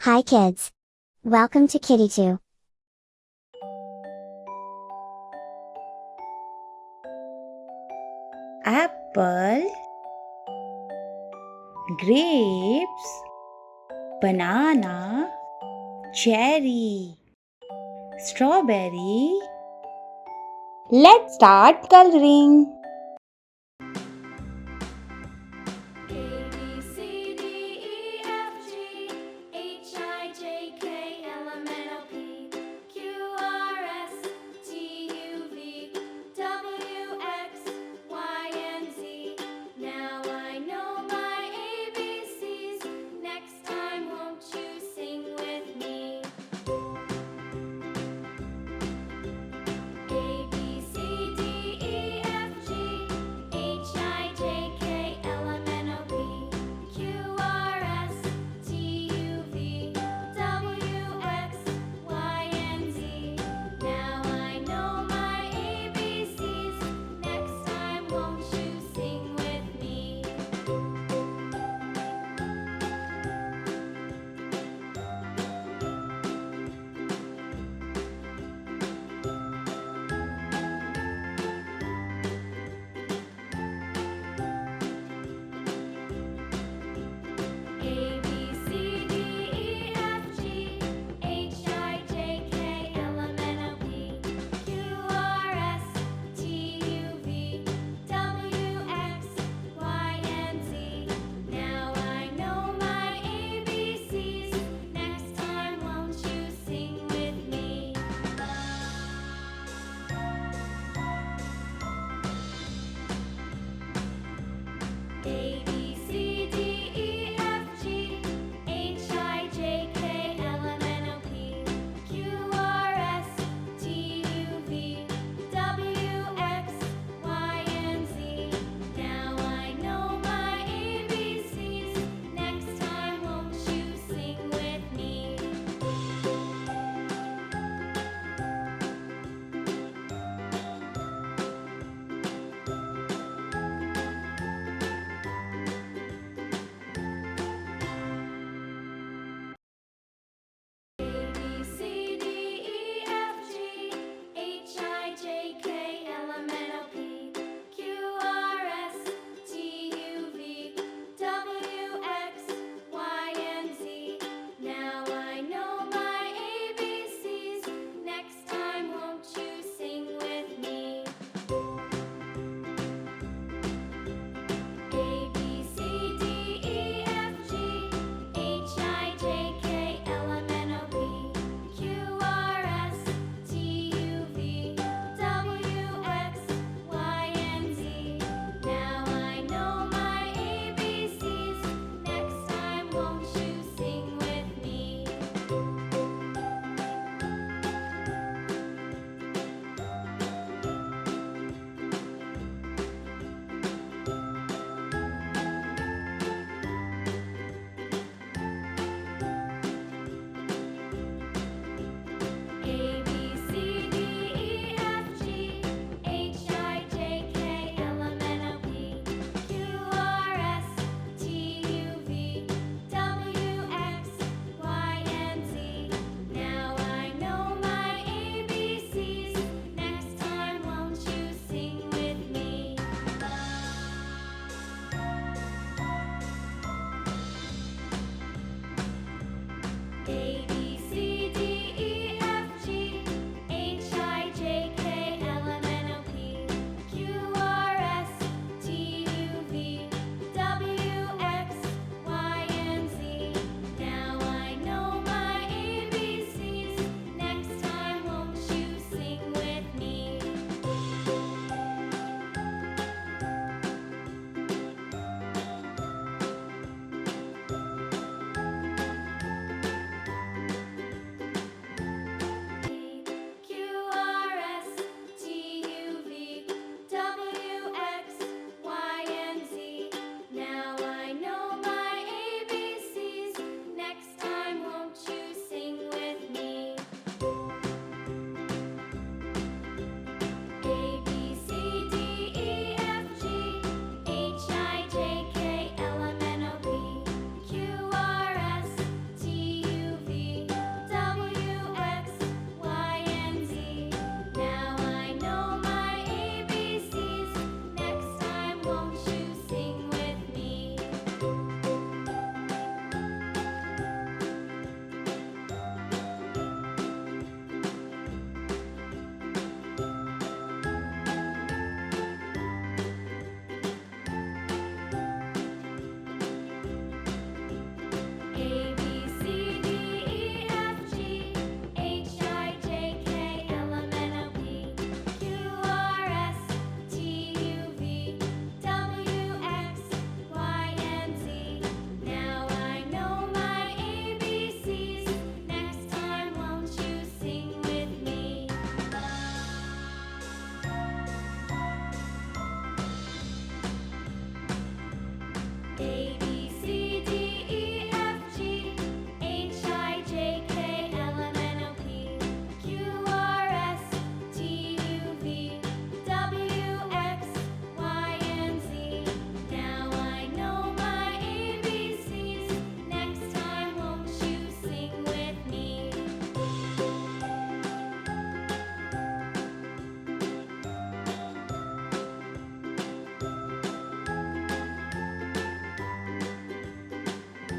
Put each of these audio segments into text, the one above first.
Hi kids. Welcome to Kitty2. Apple, grapes, banana, cherry, strawberry. Let's start coloring. A, B, C, D, E, F, G, H, I, J, K, L, M, N, O, P, Q, R, S, T, U, V, W, X, Y, and Z. Now I know my ABCs. Next time, won't you sing with me? A, B, C, D, E, F, G, H, I, J, K, L, M, N, O, P, Q, R, S, T, U, V, W, X, Y, and Z. Now I know my ABCs. Next time, won't you sing with me? A, B, C, D, E, F, G, H, I, J, K, L, M, N, O, P, Q, R, S, T, U, V, W, X, Y, and Z. Now I know my ABCs. Next time, won't you sing with me? A, B, C, D, E, F, G, H, I, J, K, L, M, N, O, P, Q, R, S, T, U, V, W, X, Y, and Z. Now I know my ABCs. Next time, won't you sing with me? A, B, C, D, E, F, G, H, I, J, K, L, M, N, O, P, Q, R, S, T, U, V, W, X, Y, and Z. Now I know my ABCs. Next time, won't you sing with me? A, B, C, D, E, F, G, H, I, J, K, L, M, N, O, P, Q, R, S, T, U, V, W, X, Y, and Z. Now I know my ABCs. Next time, won't you sing with me? A, B, C, D, E, F, G, H, I, J, K, L, M, N, O, P, Q, R, S, T, U, V, W, X, Y, and Z. Now I know my ABCs. Next time, won't you sing with me? A, B, C, D, E, F, G, H, I, J, K, L, M, N, O, P, Q, R, S, T, U, V, W, X, Y, and Z. Now I know my ABCs. Next time, won't you sing with me?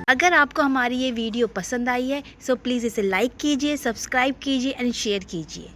अगर आपको हमारी ये video पसंद आई है so please इसे like कीजिए, subscribe कीजिए and share कीजिए।